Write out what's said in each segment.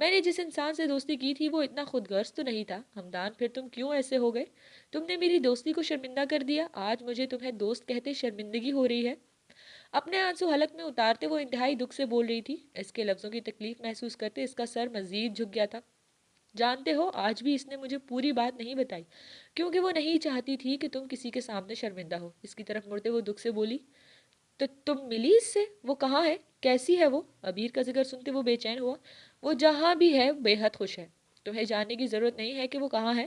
میں نے جس انسان سے دوستی کی تھی وہ اتنا خود غرض تو نہیں تھا. ہمدان پھر تم کیوں ایسے ہو گئے؟ تم نے میری دوستی کو شرمندہ کر دیا. آج مجھے تمہیں دوست کہتے شرمندگی ہو رہی ہے. اپنے آنسو حلق میں اتارتے وہ انتہائی دکھ سے بول رہی تھی. اس کے لفظوں کی تکلیف محسوس کرتے اس کا سر مزید جھک گیا تھا. جانتے ہو آج بھی اس نے مجھے پوری بات نہیں بتائی کیونکہ وہ نہیں چاہتی تھی کہ تم کسی کے سامنے شرمندہ ہو. اس کی طرف مڑتے وہ دکھ سے بولی. تو تم ملی اس سے؟ وہ کہاں ہے؟ کیسی ہے وہ؟ ابیر کا ذکر سنتے وہ بے چین ہوا. وہ جہاں بھی ہے بے حد خوش ہے. تمہیں جاننے کی ضرورت نہیں ہے کہ وہ کہاں ہے.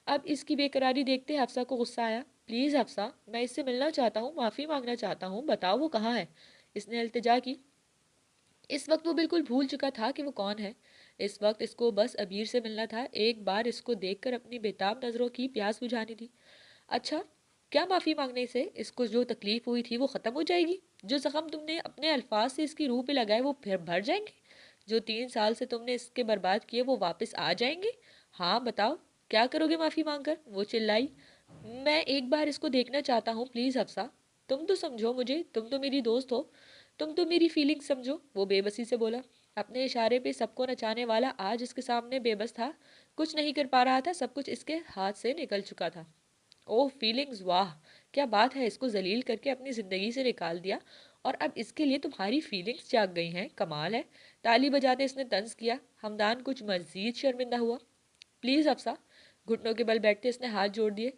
اب اس کی بے قراری دیکھتے حفصہ کو غصہ آیا. پلیز حفصہ، میں اس سے ملنا چاہتا ہوں، معافی مانگنا چاہتا ہوں، بتاؤ وہ کہاں ہے. اس نے التجا کی. اس وقت وہ بالکل بھول چکا تھا کہ وہ کون ہے. اس وقت اس کو بس ابیر سے ملنا تھا. ایک بار اس کو دیکھ کر اپنی بےتاب نظروں کی پیاس بجھانی تھی. اچھا، کیا معافی مانگنے سے اس کو جو تکلیف ہوئی تھی وہ ختم ہو جائے گی؟ جو زخم تم نے اپنے الفاظ سے اس کی روح پہ لگائے وہ پھر بھر جائیں گے؟ جو 3 سال سے تم نے اس کے برباد کیے وہ واپس آ جائیں گے؟ ہاں بتاؤ، کیا کرو گے معافی مانگ کر؟ وہ چلائی. میں ایک بار اس کو دیکھنا چاہتا ہوں پلیز حفصہ. تم تو سمجھو مجھے، تم تو میری دوست ہو، تم تو میری فیلنگ سمجھو. وہ بے بسی سے بولا. اپنے اشارے پہ سب کو نچانے والا آج اس کے سامنے بے بس تھا. کچھ نہیں کر پا رہا تھا. سب کچھ اس کے ہاتھ سے نکل چکا تھا. اوہ فیلنگز، واہ کیا بات ہے. اس کو ذلیل کر کے اپنی زندگی سے نکال دیا اور اب اس کے لیے تمہاری فیلنگز جاگ گئی ہیں. کمال ہے. تالی بجاتے اس نے طنز کیا. ہمدان کچھ مزید شرمندہ ہوا. پلیز افسا. گھٹنوں کے بل بیٹھتے اس نے ہاتھ جوڑ دیے.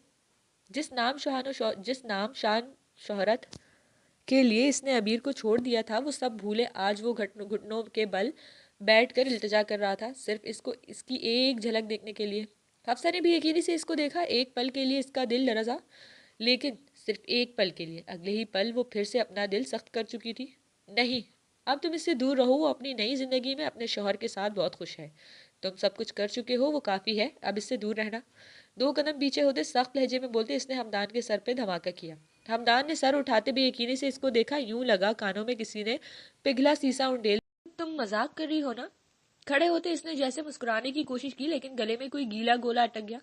جس نام شان شہرت کے لیے اس نے ابیر کو چھوڑ دیا تھا وہ سب بھولے. آج وہ گھٹنوں کے بل بیٹھ کر التجا کر رہا تھا صرف اس کی ایک جھلک دیکھنے کے لیے. حفصہ نے بھی یقینی سے اس کو دیکھا. ایک پل کے لیے اس کا دل لرزا، لیکن صرف ایک پل کے لیے. اگلے ہی پل وہ پھر سے اپنا دل سخت کر چکی تھی. نہیں، اب تم اس سے دور رہو. وہ اپنی نئی زندگی میں اپنے شوہر کے ساتھ بہت خوش ہے. تم سب کچھ کر چکے ہو، وہ کافی ہے. اب اس سے دور رہنا. 2 قدم پیچھے ہوتے سخت لہجے میں بولتے اس نے ہمدان کے سر پہ دھماکہ کیا. ہمدان نے سر اٹھاتے بے یقینی سے اس کو دیکھا. یوں لگا کانوں میں کسی نے پگھلا سیسا انڈیل. تم مذاق کر رہی ہو نا؟ کھڑے ہوتے اس نے جیسے مسکرانے کی کوشش کی لیکن گلے میں کوئی گیلا گولا اٹک گیا.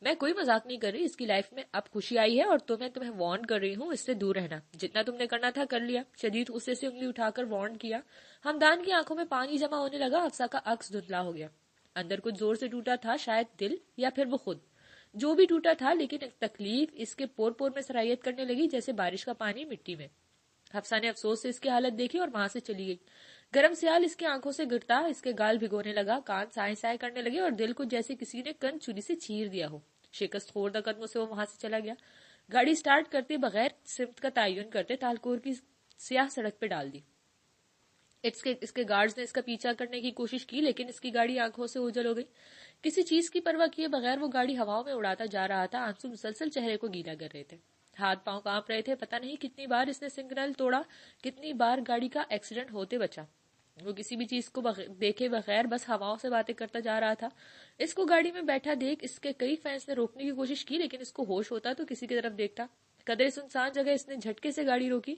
میں کوئی مذاق نہیں کر رہی. اس کی لائف میں اب خوشی آئی ہے اور تمہیں وارن کر رہی ہوں اس سے دور رہنا. جتنا تم نے کرنا تھا کر لیا. شدید غصے سے انگلی اٹھا کر وارن کیا. ہمدان کی آنکھوں میں پانی جمع ہونے لگا. افسا کا عکس دھندلا ہو گیا. اندر کچھ زور سے ٹوٹا تھا، شاید دل یا پھر وہ خود. جو بھی ٹوٹا تھا لیکن تکلیف اس کے پور پور میں سرایت کرنے لگی جیسے بارش کا پانی مٹی میں. حفصہ نے افسوس سے اس کی حالت دیکھی اور وہاں سے چلی گئی. گرم سیال اس کی آنکھوں سے گرتا اس کے گال بھگونے لگا. کان سائے سائے کرنے لگے اور دل کو جیسے کسی نے کن چھری سے چیر دیا ہو. شکست خوردہ قدموں سے وہ وہاں سے چلا گیا. گاڑی سٹارٹ کرتے بغیر سمت کا تعین کرتے تالکور کی سیاہ سڑک پہ ڈال دی. اس کے گارڈز نے اس کا پیچھا کرنے کی کوشش کی لیکن اس کی گاڑی آنکھوں سے اوجھل ہو گئی. کسی چیز کی پرواہ کیے بغیر وہ گاڑی ہواؤں میں اڑاتا جا رہا تھا. آنسو مسلسل چہرے کو گیلا کر رہے تھے. ہاتھ پاؤں کانپ رہے تھے. پتہ نہیں کتنی بار اس نے سگنل توڑا، کتنی بار گاڑی کا ایکسیڈنٹ ہوتے بچا. وہ کسی بھی چیز کو دیکھے بغیر بس ہواؤں سے باتیں کرتا جا رہا تھا. اس کو گاڑی میں بیٹھا دیکھ اس کے کئی فینس نے روکنے کی کوشش کی لیکن اس کو ہوش ہوتا تو کسی کی طرف دیکھتا. قدرے سنسان جگہ اس نے جھٹکے سے گاڑی روکی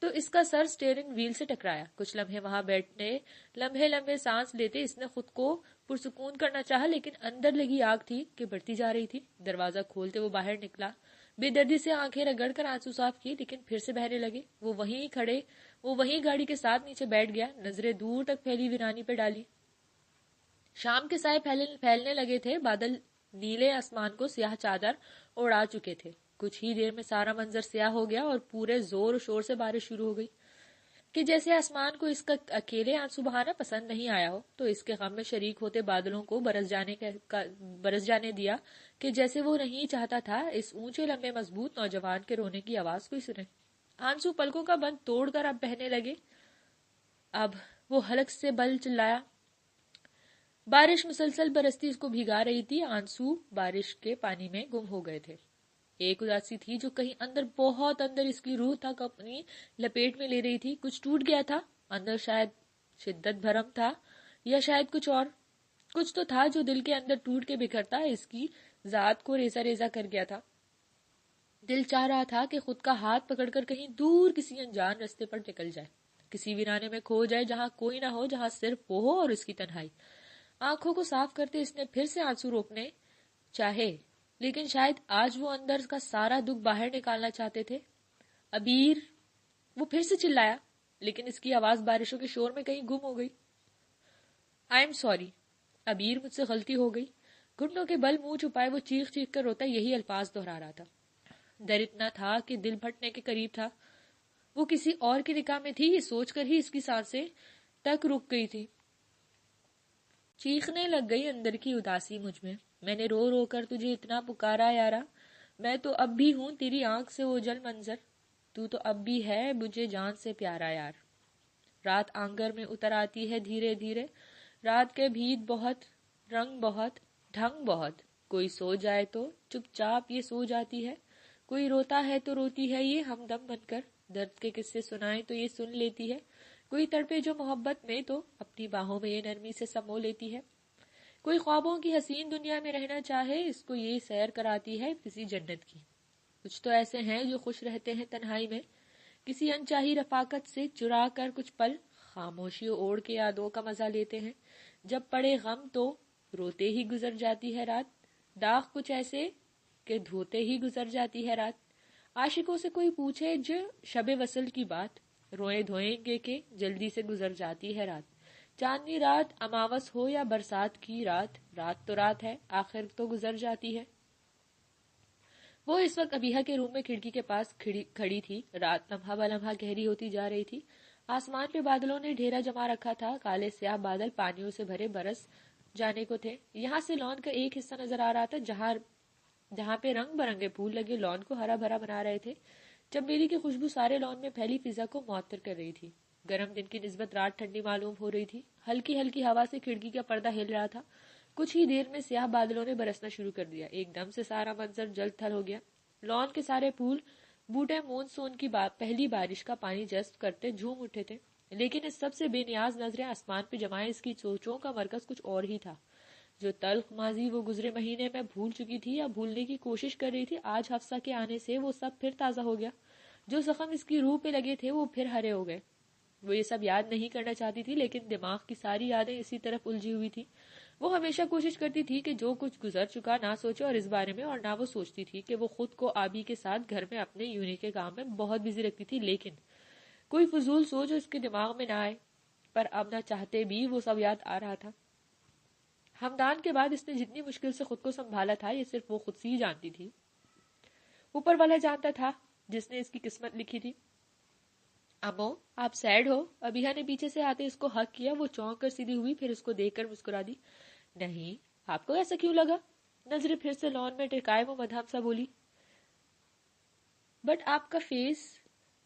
تو اس کا سر سٹیئرنگ وہیل سے ٹکرایا. کچھ لمحے وہاں بیٹھنے، لمبے سانس لیتے اس نے خود کو پرسکون کرنا چاہا لیکن اندر لگی آگ تھی کہ بڑھتی جا رہی تھی. دروازہ کھولتے وہ باہر نکلا. بے دردی سے آنکھیں رگڑ کر آنسو صاف کی لیکن پھر سے بہنے لگے. وہ وہیں گاڑی کے ساتھ نیچے بیٹھ گیا. نظریں دور تک پھیلی ویرانی پہ ڈالی. شام کے سائے پھیلنے لگے تھے. بادل نیلے آسمان کو سیاہ چادر اڑا چکے تھے. کچھ ہی دیر میں سارا منظر سیاہ ہو گیا اور پورے زور و شور سے بارش شروع ہو گئی کہ جیسے آسمان کو اس کا اکیلے آنسو بہانا پسند نہیں آیا ہو تو اس کے غم میں شریک ہوتے بادلوں کو برس جانے دیا کہ جیسے وہ نہیں چاہتا تھا اس اونچے لمبے مضبوط نوجوان کے رونے کی آواز کوئی سنے. آنسو پلکوں کا بند توڑ کر اب بہنے لگے. اب وہ حلق سے بل چلایا. بارش مسلسل برستی اس کو بھگا رہی تھی. آنسو بارش کے پانی میں گم ہو گئے تھے. ایک اداسی تھی جو کہیں اندر، بہت اندر اس کی روح تک اپنی لپیٹ میں لے رہی تھی. کچھ ٹوٹ گیا تھا اندر، شاید شدت بھرم تھا یا شاید کچھ اور. کچھ تو تھا جو دل کے اندر ٹوٹ کے بکھرتا اس کی ذات کو ریزہ ریزہ کر گیا تھا. دل چاہ رہا تھا کہ خود کا ہاتھ پکڑ کر کہیں دور کسی انجان رستے پر نکل جائے، کسی ویرانے میں کھو جائے جہاں کوئی نہ ہو، جہاں صرف وہ ہو اور اس کی تنہائی. آنکھوں کو صاف کرتے اس نے پھر سے آنسو روکنے چاہے لیکن شاید آج وہ اندر کا سارا دکھ باہر نکالنا چاہتے تھے. ابیر، وہ پھر سے چلایا لیکن اس کی آواز بارشوں کے شور میں کہیں گم ہو گئی. I am sorry. ابیر مجھ سے غلطی ہو گئی. گھٹنوں کے بل منہ چھپائے وہ چیخ چیخ کر روتا یہی الفاظ دہرا رہا تھا. ڈر اتنا تھا کہ دل پھٹنے کے قریب تھا. وہ کسی اور کی نکاح میں تھی، یہ سوچ کر ہی اس کی سانسیں تک رک گئی تھی. چیخنے لگ گئی اندر کی اداسی مجھ میں. میں نے رو رو کر تجھے اتنا پکارا یارا، میں تو اب بھی ہوں تیری آنکھ سے اوجل منظر، تو اب بھی ہے مجھے جان سے پیارا یار. رات آنگر میں اتر آتی ہے دھیرے دھیرے، رات کے بھید بہت، رنگ بہت، ڈھنگ بہت. کوئی سو جائے تو چپ چاپ یہ سو جاتی ہے، کوئی روتا ہے تو روتی ہے یہ ہمدم بن کر، درد کے قصے سنائے تو یہ سن لیتی ہے، کوئی تڑپے جو محبت میں تو اپنی باہوں میں یہ نرمی سے سمو لیتی ہے، کوئی خوابوں کی حسین دنیا میں رہنا چاہے اس کو یہ سیر کراتی ہے کسی جنت کی. کچھ تو ایسے ہیں جو خوش رہتے ہیں تنہائی میں، کسی انچاہی رفاقت سے چرا کر کچھ پل خاموشی اوڑھ کے یادوں کا مزہ لیتے ہیں. جب پڑے غم تو روتے ہی گزر جاتی ہے رات، داغ کچھ ایسے کہ دھوتے ہی گزر جاتی ہے رات. عاشقوں سے کوئی پوچھے جو شب وصل کی بات، روئیں دھوئیں گے کہ جلدی سے گزر جاتی ہے رات. چاندنی رات اماوس ہو یا برسات کی رات، رات تو رات ہے آخر تو گزر جاتی ہے. وہ اس وقت ابیحہ کے روم میں کھڑکی کے پاس کھڑی تھی. رات لمحہ بلمحہ گہری ہوتی جا رہی تھی. آسمان پہ بادلوں نے ڈھیرا جما رکھا تھا. کالے سیاہ بادل پانیوں سے بھرے برس جانے کو تھے. یہاں سے لان کا ایک حصہ نظر آ رہا تھا جہاں پہ رنگ برنگے پھول لگے لان کو ہرا بھرا بنا رہے تھے. چمیلی کی خوشبو سارے لان میں پھیلی فضا کو معطر کر رہی تھی. گرم دن کی نسبت رات ٹھنڈی معلوم ہو رہی تھی. ہلکی ہلکی ہوا سے کھڑکی کا پردہ ہل رہا تھا. کچھ ہی دیر میں سیاہ بادلوں نے برسنا شروع کر دیا. ایک دم سے سارا منظر جل تھل ہو گیا. لان کے سارے پھول بوٹے مونسون کی پہلی بارش کا پانی جذب کرتے جھوم اٹھے تھے، لیکن اس سب سے بے نیاز نظریں آسمان پہ جمائے اس کی سوچوں کا مرکز کچھ اور ہی تھا. جو تلخ ماضی وہ گزرے مہینے میں بھول چکی تھی یا بھولنے کی کوشش کر رہی تھی، آج حفصہ کے آنے سے وہ سب پھر تازہ ہو گیا. جو زخم اس کی روح پہ لگے تھے وہ پھر ہرے ہو گئے. وہ یہ سب یاد نہیں کرنا چاہتی تھی، لیکن دماغ کی ساری یادیں اسی طرف الجھی ہوئی تھی. وہ ہمیشہ کوشش کرتی تھی کہ جو کچھ گزر چکا نہ سوچے اور اس بارے میں، اور نہ وہ سوچتی تھی کہ وہ خود کو آبی کے ساتھ گھر میں اپنے یونی کے کام میں بہت بزی رکھتی تھی. لیکن کوئی فضول سوچ اس کے دماغ میں نہ آئے، پر اب نہ چاہتے بھی وہ سب یاد آ رہا تھا. ہمدان کے بعد اس نے جتنی مشکل سے خود کو سنبھالا تھا یہ صرف وہ خود سے ہی جانتی تھی. اوپر والا جانتا تھا جس نے اس کی قسمت لکھی تھی. امو آپ سیڈ ہو؟ ابیحہ نے پیچھے سے آتے اس کو حق کیا. وہ چونک کر سیدھی ہوئی، پھر اس کو دیکھ کر مسکرا دی. نہیں، آپ کو ایسا کیوں لگا؟ نظریں پھر سے لان میں ٹکائے وہ مدھم سا بولی. بٹ آپ کا فیس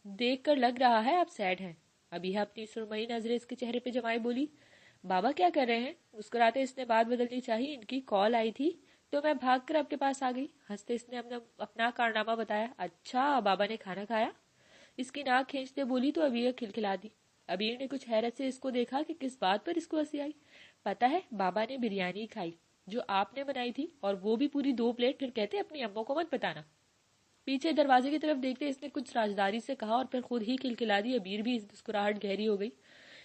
دیکھ کر لگ رہا ہے آپ سیڈ ہیں. ابیحہ اپنی سرمئی نظریں اس کے چہرے پہ جمائے بولی. بابا کیا کر رہے ہیں؟ مسکراتے اس نے بات بدلنی چاہی. ان کی کال آئی تھی تو میں بھاگ کر آپ کے پاس آ گئی. ہنستے اس نے اپنا کارنامہ بتایا. اچھا، بابا نے کھانا کھایا؟ اس کی ناک کھینچتے بولی تو ابیحہ کھلکھلا دی. ابیر نے کچھ حیرت سے اس کو دیکھا کہ کس بات پر اس کو ہنسی آئی. پتہ ہے بابا نے بریانی کھائی جو آپ نے بنائی تھی، اور وہ بھی پوری 2 پلیٹ. پھر کہتے اپنی اموں کو مت بتانا. پیچھے دروازے کی طرف دیکھتے اس نے کچھ رازداری سے کہا اور پھر خود ہی کھلکھلا دی. ابیر بھی مسکراہٹ گہری ہو گئی.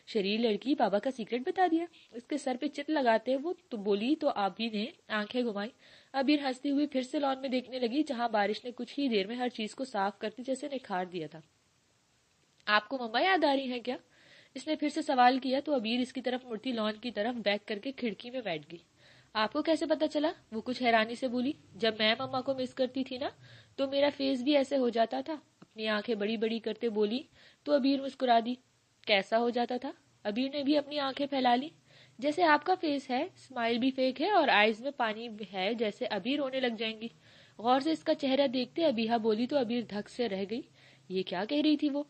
شریر لڑکی، بابا کا سیکرٹ بتا دیا؟ اس کے سر پہ چت لگاتے وہ تو بولی تو آبی نے آنکھیں گھمائی. ابیر ہنستی ہوئی پھر سے لان میں دیکھنے لگی جہاں بارش نے کچھ ہی دیر میں ہر چیز کو صاف کرتی جیسے نکھار دیا تھا. آپ کو مما یاد آ رہی ہیں کیا؟ اس نے پھر سے سوال کیا تو ابیر اس کی طرف مڑتی لان کی طرف بیک کر کے کھڑکی میں بیٹھ گئی. آپ کو کیسے پتا چلا؟ وہ کچھ حیرانی سے بولی. جب میں مما کو مس کرتی تھی نا تو میرا فیس بھی ایسے ہو جاتا تھا. اپنی آنکھیں بڑی بڑی کرتے بولی تو ابیر مسکرا دی. کیسا ہو جاتا تھا؟ ابیر نے بھی اپنی آنکھیں پھیلا لی. جیسے آپ کا فیس ہے، اسمائل بھی فیک ہے اور آئیز میں پانی ہے جیسے ابھی رونے لگ جائیں گی. غور سے اس کا چہرہ دیکھتے ابیحہ بولی تو ابیر دھک سے رہ گئی. یہ کیا کہہ رہی تھی وہ؟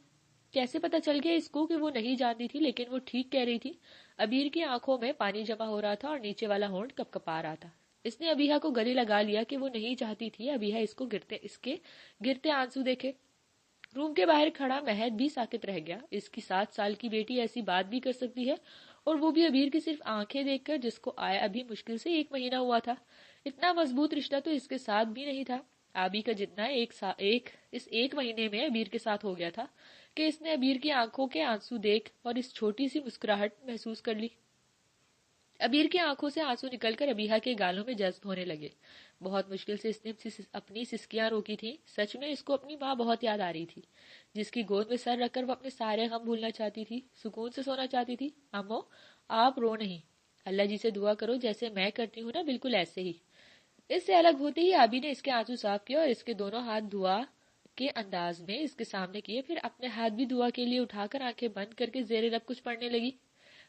کیسے پتا چل گیا اس کو کہ وہ نہیں جانتی تھی، لیکن وہ ٹھیک کہہ رہی تھی. ابیر کی آنکھوں میں پانی جمع ہو رہا تھا اور نیچے والا ہونٹ کپ کپا رہا تھا. اس نے ابیحہ کو گلے لگا لیا کہ وہ نہیں چاہتی تھی ابیحہ اس کے گرتے آنسو دیکھے. روم کے باہر کھڑا مہد بھی ساکت رہ گیا. اس کی 7 سال کی بیٹی ایسی بات بھی کر سکتی ہے، اور وہ بھی ابیر کی صرف آنکھیں دیکھ کر، جس کو آیا ابھی مشکل سے 1 مہینہ ہوا تھا. اتنا مضبوط رشتہ تو اس کے ساتھ بھی نہیں تھا. آبی کا جتنا اس 1 مہینے میں ابیر کے ساتھ ہو گیا تھا کہ اس نے ابیر کی آنکھوں کے آنسو دیکھ اور اس چھوٹی سی مسکراہٹ محسوس کر لی. ابیر کی آنکھوں سے آنسو نکل کر ابیحہ کے گالوں میں جذب ہونے لگے. بہت مشکل سے اس نے اپنی سسکیاں روکی تھی. سچ میں اس کو اپنی ماں بہت یاد آ رہی تھی، جس کی گود میں سر رکھ کر وہ اپنے سارے غم بھولنا چاہتی تھی، سکون سے سونا چاہتی تھی. امو آپ رو نہیں. اللہ جی سے دعا کرو جیسے میں کرتی ہوں نا، بالکل ایسے ہی۔ اس سے الگ ہوتے ہی آبی نے اس کے آنسو صاف کیا اور اس کے دونوں ہاتھ دعا کے انداز میں اس کے سامنے کیے، پھر اپنے ہاتھ بھی دعا کے لیے اٹھا کر آنکھیں بند کر کے زیر لب کچھ پڑھنے لگی۔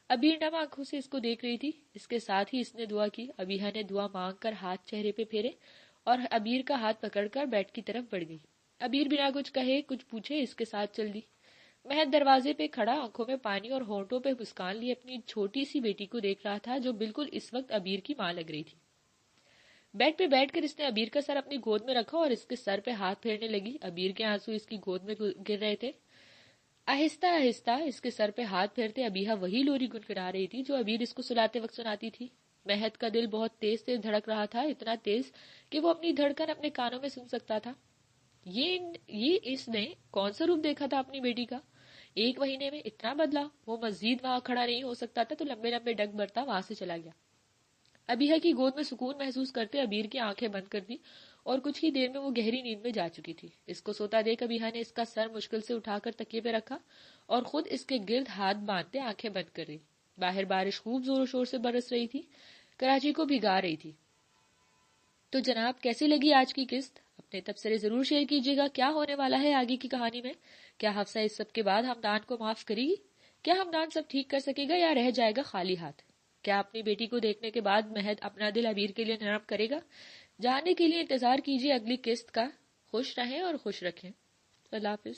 ابیر نم آنکھوں سے اس کو دیکھ رہی تھی، اس کے ساتھ ہی اس نے دعا کی۔ ابیحا نے دعا مانگ کر ہاتھ چہرے پہ پھیرے اور ابیر کا ہاتھ پکڑ کر بیڈ کی طرف بڑھ گئی۔ ابیر بنا کچھ کہے کچھ پوچھے اس کے ساتھ چل دی۔ مہد دروازے پہ کھڑا آنکھوں میں پانی اور ہونٹوں پہ مسکان لیے اپنی چھوٹی سی بیٹی کو دیکھ رہا تھا، جو بالکل اس وقت ابیر کی ماں لگ رہی تھی۔ بیڈ پہ بیٹھ کر اس نے ابیر کا سر اپنی گود میں رکھا اور اس کے سر پہ ہاتھ پھیرنے لگی۔ ابیر کے آنسو اس کی گود میں گر رہے تھے۔ آہستہ آہستہ اس کے سر پہ ہاتھ پھیرتے ابیحا وہی لوری گنگنا رہی تھی جو ابیر اس کو سلاتے وقت سناتی تھی۔ مہد کا دل بہت تیز تیز دھڑک رہا تھا، اتنا تیز کہ وہ اپنی دھڑکن اپنے کانوں میں سن سکتا تھا۔ یہ اس نے کون سا روپ دیکھا تھا اپنی بیٹی کا؟ ایک مہینے میں اتنا بدلا؟ وہ مزید وہاں کھڑا نہیں ہو سکتا تھا تو لمبے لمبے ڈگ برتا وہاں سے چلا گیا۔ ابیحا کی گود میں سکون محسوس کرتے ابیر کی آنکھیں بند کر دی اور کچھ ہی دیر میں وہ گہری نیند میں جا چکی تھی۔ اس کو سوتا دیکھ ابیحا نے اس کا سر مشکل سے اٹھا کر تکیے پہ رکھا اور خود اس کے گرد ہاتھ باندھتے آنکھیں بند کر رہی۔ باہر بارش خوب زور و شور سے برس رہی تھی، کراچی کو بھگا رہی تھی۔ تو جناب، کیسی لگی آج کی قسط؟ اپنے تبصرے ضرور شیئر کیجیے گا۔ کیا ہونے والا ہے آگے کی کہانی میں؟ کیا حفصہ اس سب کے بعد ہمدان کو معاف کرے گی؟ کیا ہمدان سب ٹھیک کر سکے گا یا رہ جائے گا خالی ہاتھ؟ کیا اپنی بیٹی کو دیکھنے کے بعد مہد اپنا دل ابیر کے لیے نرم کرے گا؟ جاننے کے لیے انتظار کیجیے اگلی قسط کا۔ خوش رہیں اور خوش رکھیں۔ اللہ حافظ۔